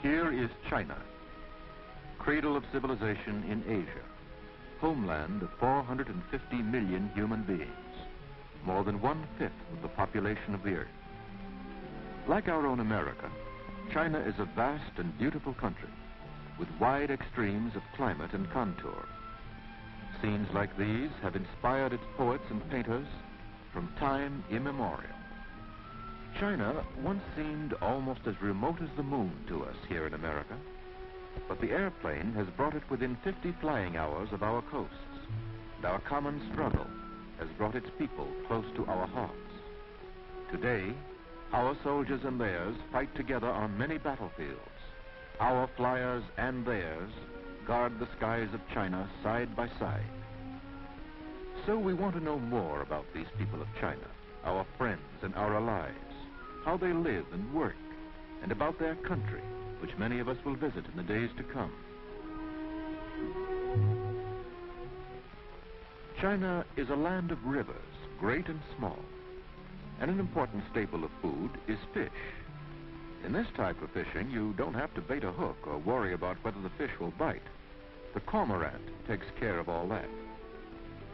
Here is China, cradle of civilization in Asia, homeland of 450 million human beings, more than 1/5 of the population of the earth. Like our own America, China is a vast and beautiful country with wide extremes of climate and contour. Scenes like these have inspired its poets and painters from time immemorial. China once seemed almost as remote as the moon to us here in America, but the airplane has brought it within 50 flying hours of our coasts, and our common struggle has brought its people close to our hearts. Today, our soldiers and theirs fight together on many battlefields. Our flyers and theirs guard the skies of China side by side. So we want to know more about these people of China, our friends and our allies, how they live and work, and about their country, which many of us will visit in the days to come. China is a land of rivers, great and small, and an important staple of food is fish. In this type of fishing, you don't have to bait a hook or worry about whether the fish will bite. The cormorant takes care of all that.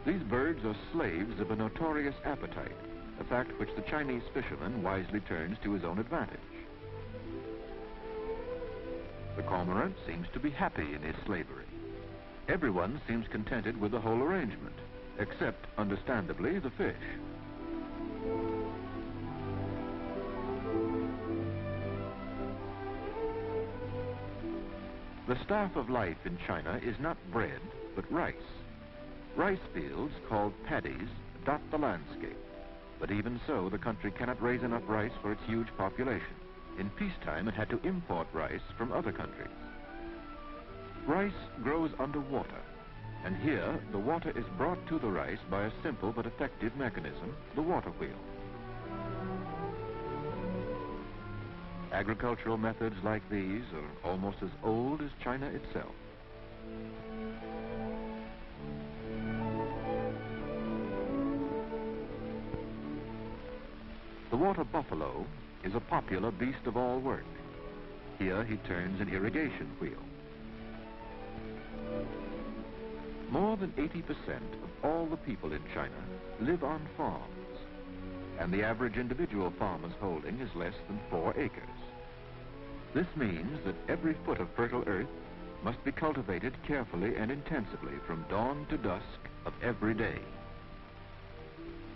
These birds are slaves of a notorious appetite, a fact which the Chinese fisherman wisely turns to his own advantage. The cormorant seems to be happy in his slavery. Everyone seems contented with the whole arrangement, except, understandably, the fish. The staff of life in China is not bread, but rice. Rice fields, called paddies, dot the landscape. But even so, the country cannot raise enough rice for its huge population. In peacetime, it had to import rice from other countries. Rice grows underwater, and here the water is brought to the rice by a simple but effective mechanism, the water wheel. Agricultural methods like these are almost as old as China itself. The water buffalo is a popular beast of all work. Here he turns an irrigation wheel. More than 80% of all the people in China live on farms, and the average individual farmer's holding is less than 4 acres. This means that every foot of fertile earth must be cultivated carefully and intensively from dawn to dusk of every day.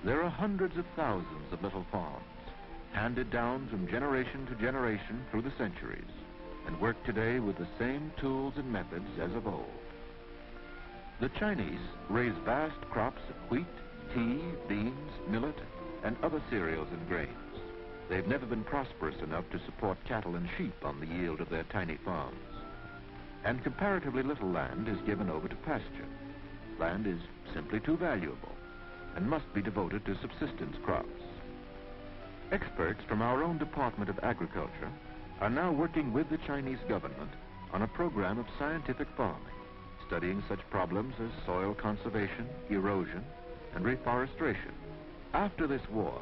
There are hundreds of thousands of little farms, handed down from generation to generation through the centuries, and work today with the same tools and methods as of old. The Chinese raise vast crops of wheat, tea, beans, millet, and other cereals and grains. They've never been prosperous enough to support cattle and sheep on the yield of their tiny farms. And comparatively little land is given over to pasture. Land is simply too valuable and must be devoted to subsistence crops. Experts from our own Department of Agriculture are now working with the Chinese government on a program of scientific farming, studying such problems as soil conservation, erosion, and reforestation. After this war,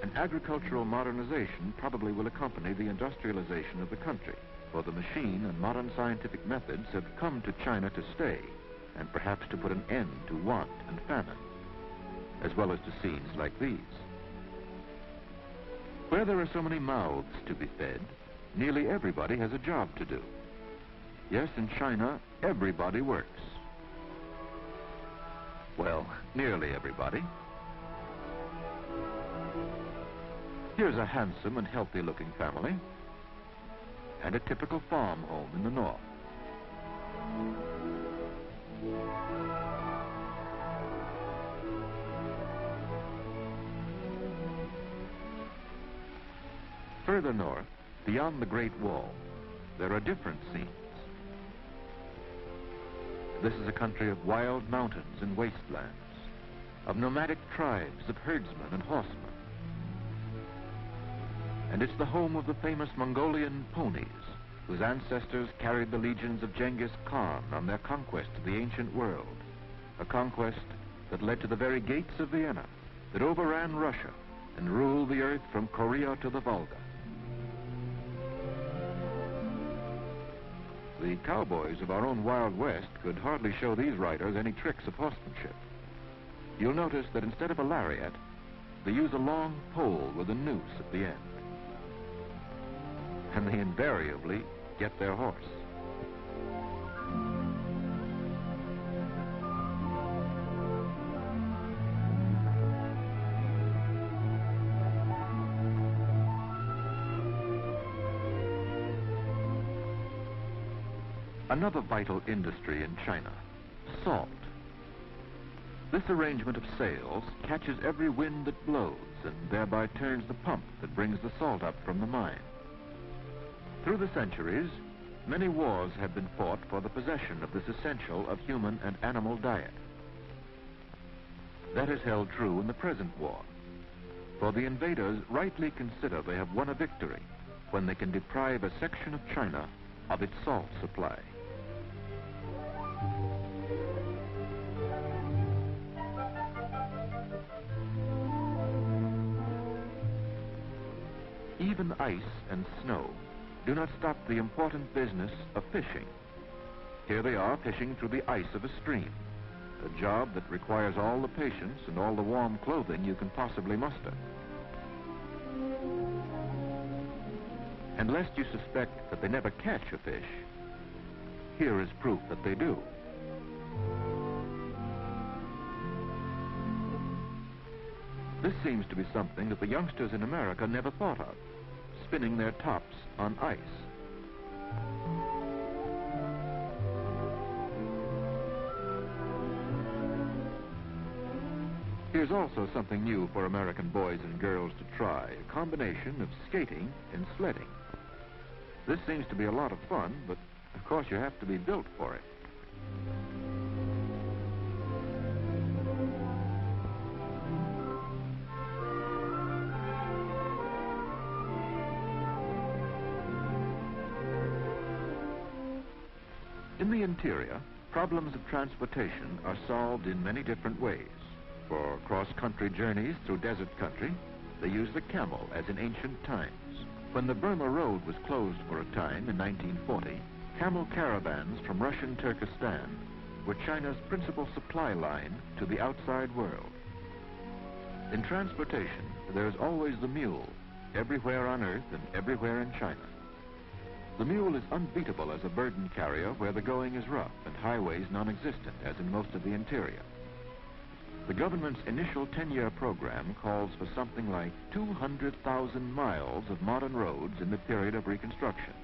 an agricultural modernization probably will accompany the industrialization of the country, for the machine and modern scientific methods have come to China to stay, and perhaps to put an end to want and famine, as well as to scenes like these. Where there are so many mouths to be fed, nearly everybody has a job to do. Yes, in China, everybody works. Well, nearly everybody. Here's a handsome and healthy-looking family, and a typical farm home in the north. Further north, beyond the Great Wall, there are different scenes. This is a country of wild mountains and wastelands, of nomadic tribes of herdsmen and horsemen. And it's the home of the famous Mongolian ponies, whose ancestors carried the legions of Genghis Khan on their conquest of the ancient world, a conquest that led to the very gates of Vienna, that overran Russia and ruled the earth from Korea to the Volga. The cowboys of our own Wild West could hardly show these riders any tricks of horsemanship. You'll notice that instead of a lariat, they use a long pole with a noose at the end. And they invariably get their horse. Another vital industry in China, salt. This arrangement of sails catches every wind that blows and thereby turns the pump that brings the salt up from the mine. Through the centuries, many wars have been fought for the possession of this essential of human and animal diet. That is held true in the present war, for the invaders rightly consider they have won a victory when they can deprive a section of China of its salt supply. Even ice and snow do not stop the important business of fishing. Here they are fishing through the ice of a stream, a job that requires all the patience and all the warm clothing you can possibly muster. And lest you suspect that they never catch a fish, here is proof that they do. This seems to be something that the youngsters in America never thought of, spinning their tops on ice. Here's also something new for American boys and girls to try, a combination of skating and sledding. This seems to be a lot of fun, but of course you have to be built for it. In the interior, problems of transportation are solved in many different ways. For cross-country journeys through desert country, they use the camel as in ancient times. When the Burma Road was closed for a time in 1940, camel caravans from Russian Turkestan were China's principal supply line to the outside world. In transportation, there is always the mule, everywhere on Earth and everywhere in China. The mule is unbeatable as a burden carrier where the going is rough and highways non-existent, as in most of the interior. The government's initial 10-year program calls for something like 200,000 miles of modern roads in the period of Reconstruction,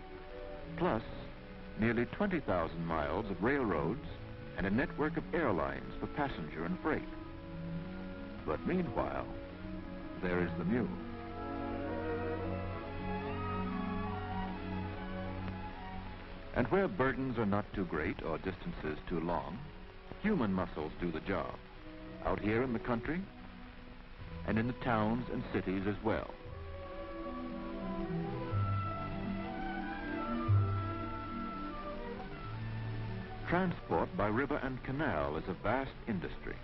plus nearly 20,000 miles of railroads and a network of airlines for passenger and freight. But meanwhile, there is the mule. And where burdens are not too great or distances too long, human muscles do the job, out here in the country and in the towns and cities as well. Transport by river and canal is a vast industry.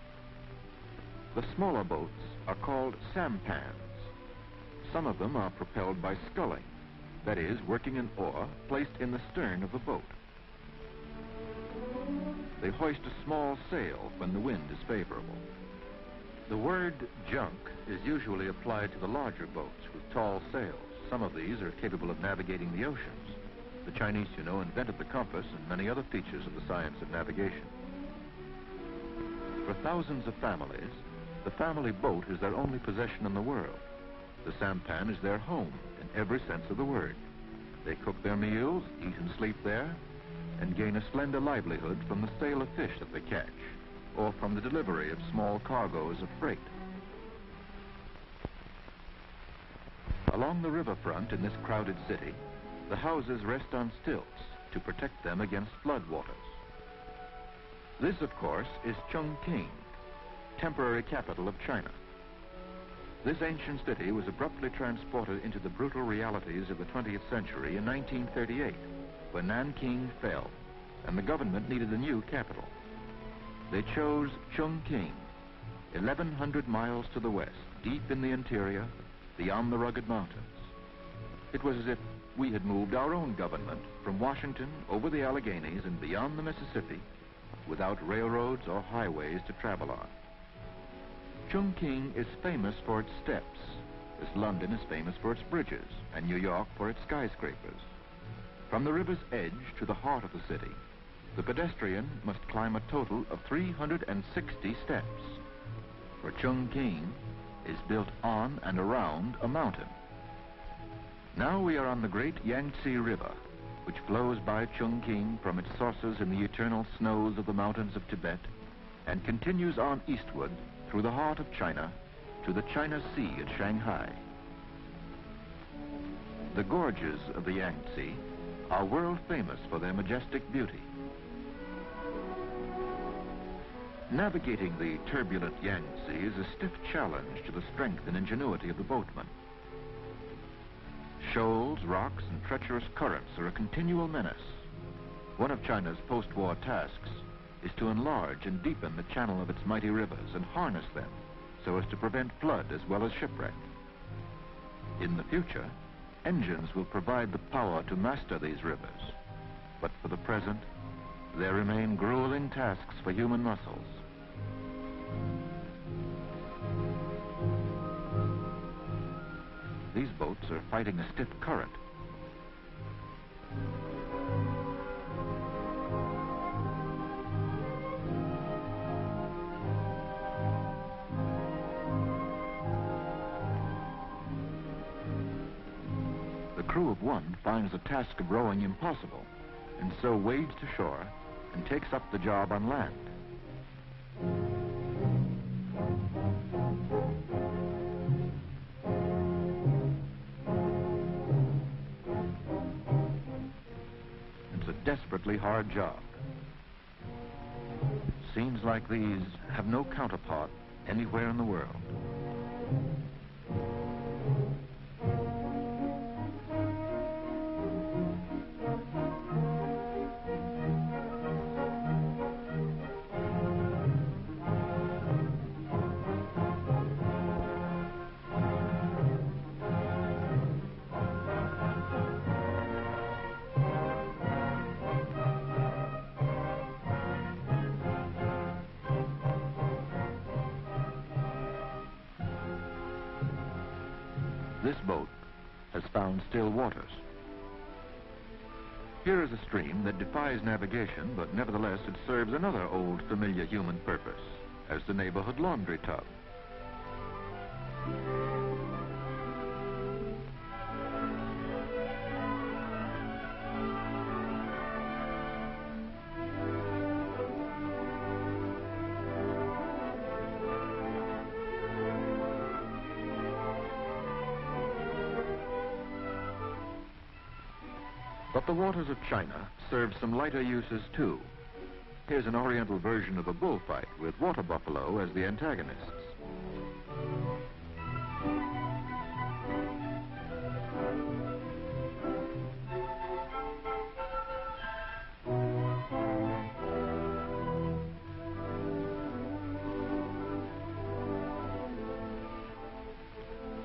The smaller boats are called sampans. Some of them are propelled by sculling, that is, working an oar placed in the stern of the boat. They hoist a small sail when the wind is favorable. The word junk is usually applied to the larger boats with tall sails. Some of these are capable of navigating the oceans. The Chinese, you know, invented the compass and many other features of the science of navigation. For thousands of families, the family boat is their only possession in the world. The sampan is their home in every sense of the word. They cook their meals, eat and sleep there, and gain a slender livelihood from the sale of fish that they catch, or from the delivery of small cargoes of freight. Along the riverfront in this crowded city, the houses rest on stilts to protect them against floodwaters. This, of course, is Chongqing, temporary capital of China. This ancient city was abruptly transported into the brutal realities of the 20th century in 1938, when Nanking fell, and the government needed a new capital. They chose Chongqing, 1,100 miles to the west, deep in the interior, beyond the rugged mountains. It was as if we had moved our own government from Washington over the Alleghenies and beyond the Mississippi, without railroads or highways to travel on. Chongqing is famous for its steps, as London is famous for its bridges, and New York for its skyscrapers. From the river's edge to the heart of the city, the pedestrian must climb a total of 360 steps, for Chongqing is built on and around a mountain. Now we are on the great Yangtze River, which flows by Chongqing from its sources in the eternal snows of the mountains of Tibet and continues on eastward through the heart of China to the China Sea at Shanghai. The gorges of the Yangtze are world famous for their majestic beauty. Navigating the turbulent Yangtze is a stiff challenge to the strength and ingenuity of the boatman. Shoals, rocks, and treacherous currents are a continual menace. One of China's post-war tasks is to enlarge and deepen the channel of its mighty rivers and harness them so as to prevent flood as well as shipwreck. In the future, engines will provide the power to master these rivers, but for the present, there remain grueling tasks for human muscles. These boats are fighting a stiff current. The crew of one finds the task of rowing impossible, and so wades to shore and takes up the job on land. It's a desperately hard job. Seems like these have no counterpart anywhere in the world. This boat has found still waters. Here is a stream that defies navigation, but nevertheless it serves another old familiar human purpose, as the neighborhood laundry tub. But the waters of China serve some lighter uses too. Here's an oriental version of a bullfight with water buffalo as the antagonists.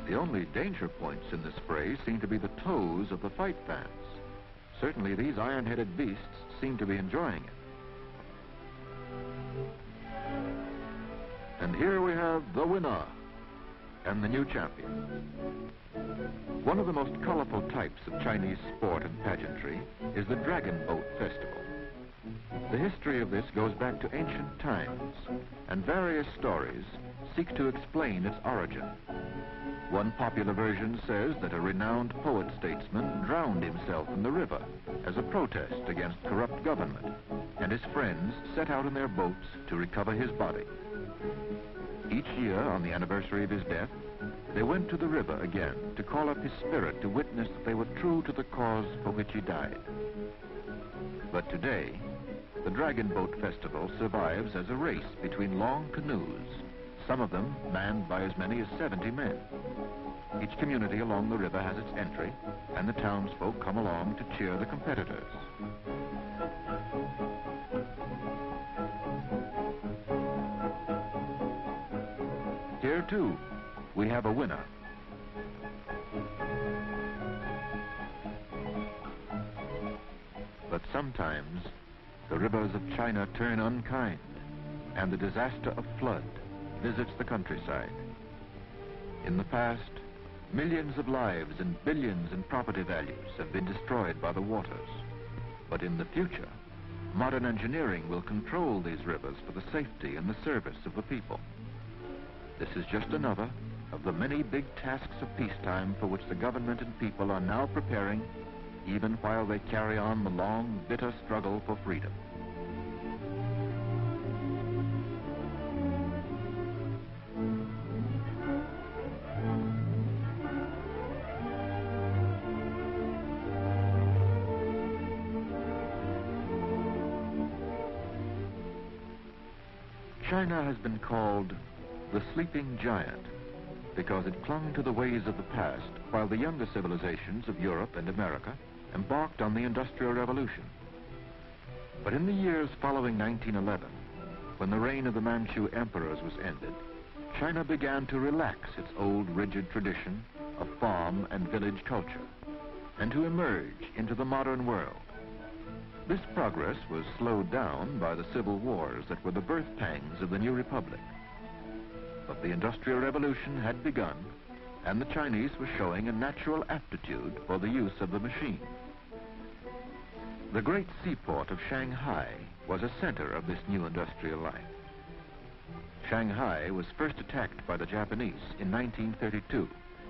The only danger points in this fray seem to be the toes of the fight fans. Certainly these iron-headed beasts seem to be enjoying it. And here we have the winner and the new champion. One of the most colorful types of Chinese sport and pageantry is the Dragon Boat Festival. The history of this goes back to ancient times, and various stories seek to explain its origin. One popular version says that a renowned poet-statesman drowned himself in the river as a protest against corrupt government, and his friends set out in their boats to recover his body. Each year, on the anniversary of his death, they went to the river again to call up his spirit to witness that they were true to the cause for which he died. But today, the Dragon Boat Festival survives as a race between long canoes, some of them manned by as many as 70 men. Each community along the river has its entry, and the townsfolk come along to cheer the competitors. Here, too, we have a winner. But sometimes the rivers of China turn unkind, and the disaster of flood visits the countryside. In the past, millions of lives and billions in property values have been destroyed by the waters. But in the future, modern engineering will control these rivers for the safety and the service of the people. This is just another of the many big tasks of peacetime for which the government and people are now preparing, even while they carry on the long, bitter struggle for freedom. China has been called the sleeping giant because it clung to the ways of the past while the younger civilizations of Europe and America embarked on the Industrial Revolution. But in the years following 1911, when the reign of the Manchu emperors was ended, China began to relax its old rigid tradition of farm and village culture and to emerge into the modern world. This progress was slowed down by the civil wars that were the birth pangs of the new republic. But the Industrial Revolution had begun, and the Chinese were showing a natural aptitude for the use of the machine. The great seaport of Shanghai was a center of this new industrial life. Shanghai was first attacked by the Japanese in 1932,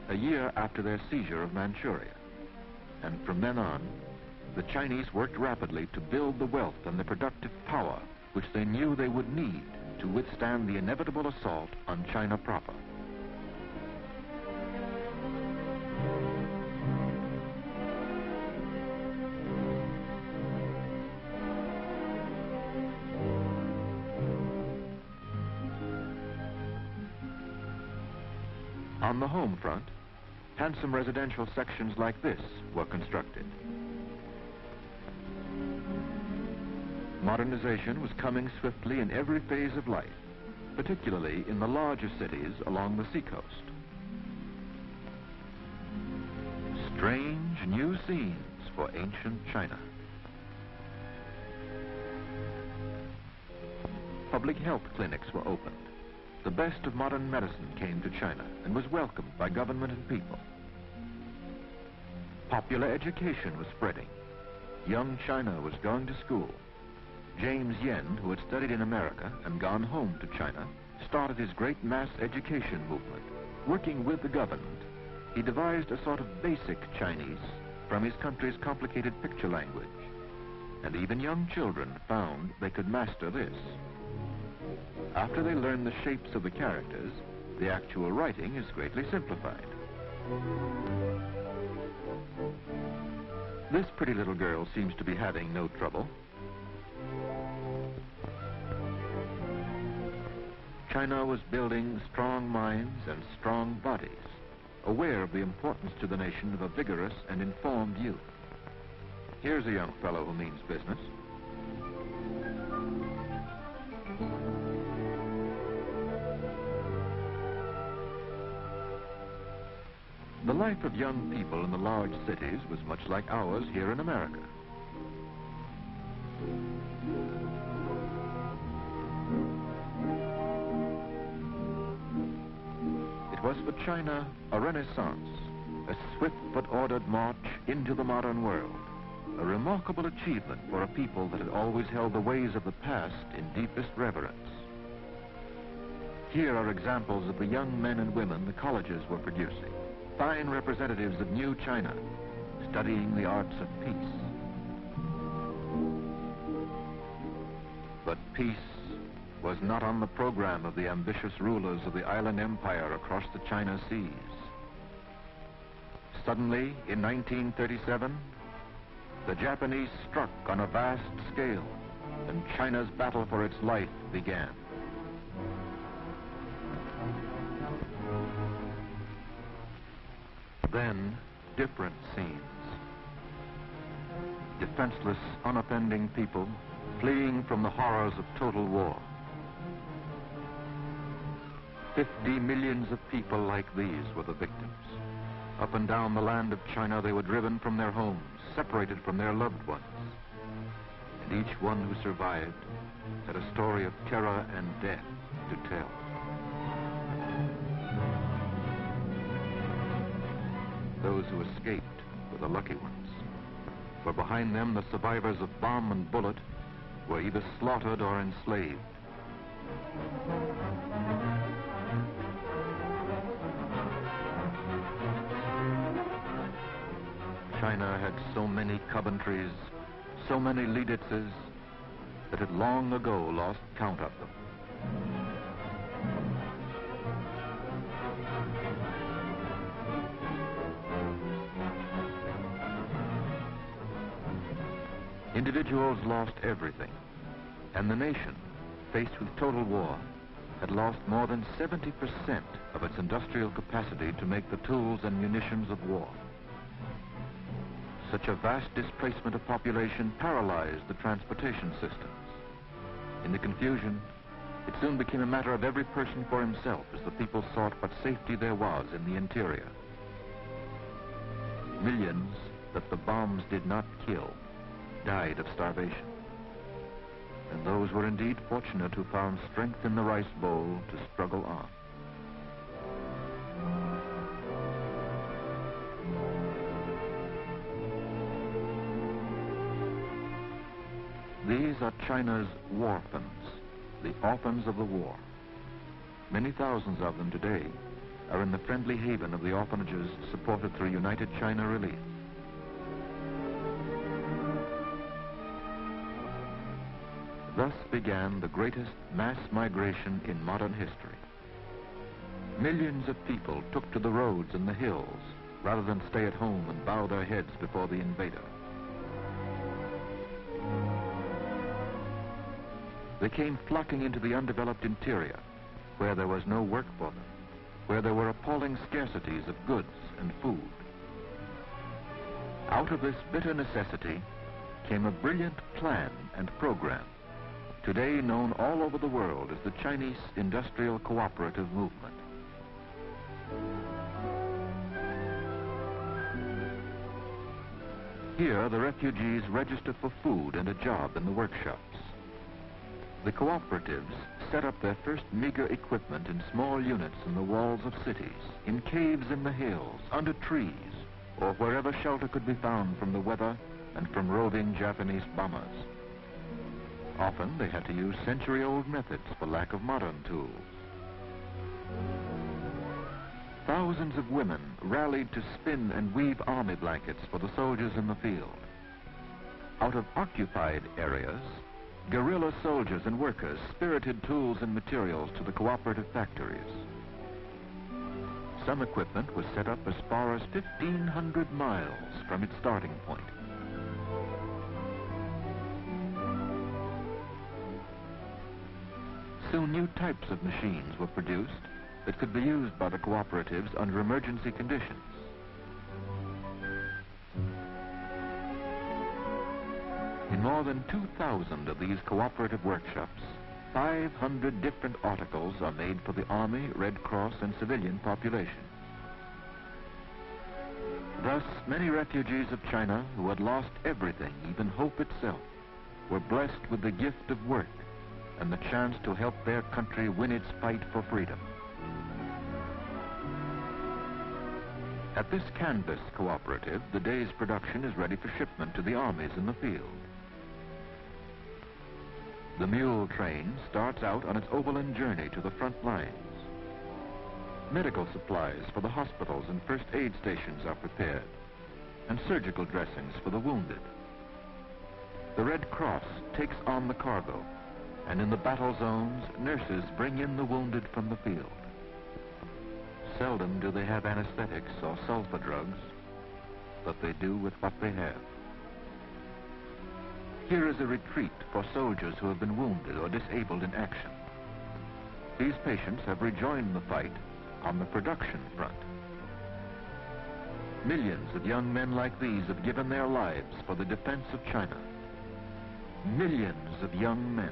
a year after their seizure of Manchuria. And from then on, the Chinese worked rapidly to build the wealth and the productive power which they knew they would need to withstand the inevitable assault on China proper. On the home front, handsome residential sections like this were constructed. Modernization was coming swiftly in every phase of life, particularly in the larger cities along the seacoast. Strange new scenes for ancient China. Public health clinics were opened. The best of modern medicine came to China and was welcomed by government and people. Popular education was spreading. Young China was going to school. James Yen, who had studied in America and gone home to China, started his great mass education movement. Working with the government, he devised a sort of basic Chinese from his country's complicated picture language. And even young children found they could master this. After they learn the shapes of the characters, the actual writing is greatly simplified. This pretty little girl seems to be having no trouble. China was building strong minds and strong bodies, aware of the importance to the nation of a vigorous and informed youth. Here's a young fellow who means business. The life of young people in the large cities was much like ours here in America. It was for China a renaissance, a swift but ordered march into the modern world, a remarkable achievement for a people that had always held the ways of the past in deepest reverence. Here are examples of the young men and women the colleges were producing, fine representatives of new China, studying the arts of peace. But peace was not on the program of the ambitious rulers of the island empire across the China seas. Suddenly, in 1937, the Japanese struck on a vast scale, and China's battle for its life began. Then, different scenes. Defenseless, unoffending people fleeing from the horrors of total war. 50 millions of people like these were the victims. Up and down the land of China, they were driven from their homes, separated from their loved ones. And each one who survived had a story of terror and death to tell. Those who escaped were the lucky ones, for behind them the survivors of bomb and bullet were either slaughtered or enslaved. China had so many Coventrys, so many Liequists, that it long ago lost count of them. Individuals lost everything, and the nation, faced with total war, had lost more than 70% of its industrial capacity to make the tools and munitions of war. Such a vast displacement of population paralyzed the transportation systems. In the confusion, it soon became a matter of every person for himself as the people sought what safety there was in the interior. Millions that the bombs did not kill died of starvation. And those were indeed fortunate who found strength in the rice bowl to struggle on. These are China's orphans, the orphans of the war. Many thousands of them today are in the friendly haven of the orphanages supported through United China Relief. Thus began the greatest mass migration in modern history. Millions of people took to the roads and the hills rather than stay at home and bow their heads before the invader. They came flocking into the undeveloped interior, where there was no work for them, where there were appalling scarcities of goods and food. Out of this bitter necessity came a brilliant plan and program, today known all over the world as the Chinese Industrial Cooperative Movement. Here, the refugees register for food and a job in the workshops. The cooperatives set up their first meager equipment in small units in the walls of cities, in caves in the hills, under trees, or wherever shelter could be found from the weather and from roving Japanese bombers. Often they had to use century-old methods for lack of modern tools. Thousands of women rallied to spin and weave army blankets for the soldiers in the field. Out of occupied areas, guerrilla soldiers and workers spirited tools and materials to the cooperative factories. Some equipment was set up as far as 1,500 miles from its starting point. Soon new types of machines were produced that could be used by the cooperatives under emergency conditions. In more than 2,000 of these cooperative workshops, 500 different articles are made for the Army, Red Cross, and civilian population. Thus, many refugees of China who had lost everything, even hope itself, were blessed with the gift of work and the chance to help their country win its fight for freedom. At this canvas cooperative, the day's production is ready for shipment to the armies in the field. The mule train starts out on its overland journey to the front lines. Medical supplies for the hospitals and first aid stations are prepared, and surgical dressings for the wounded. The Red Cross takes on the cargo, and in the battle zones, nurses bring in the wounded from the field. Seldom do they have anesthetics or sulfa drugs, but they do with what they have. Here is a retreat for soldiers who have been wounded or disabled in action. These patients have rejoined the fight on the production front. Millions of young men like these have given their lives for the defense of China. Millions of young men.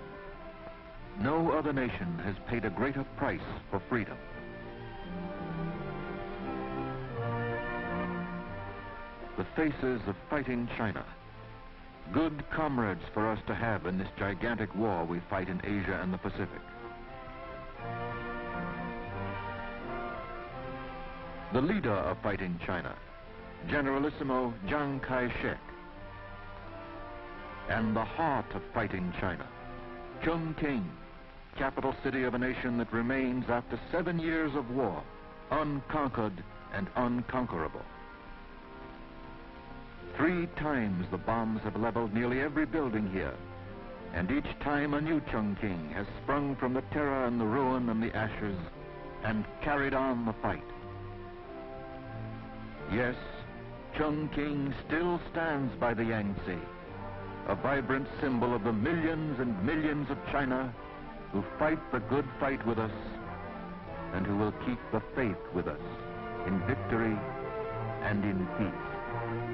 No other nation has paid a greater price for freedom. The faces of fighting China. Good comrades for us to have in this gigantic war we fight in Asia and the Pacific. The leader of fighting China, Generalissimo Chiang Kai-shek. And the heart of fighting China, Chongqing, capital city of a nation that remains after 7 years of war, unconquered and unconquerable. 3 times the bombs have leveled nearly every building here, and each time a new Chongqing has sprung from the terror and the ruin and the ashes and carried on the fight. Yes, Chongqing still stands by the Yangtze, a vibrant symbol of the millions and millions of China who fight the good fight with us and who will keep the faith with us in victory and in peace.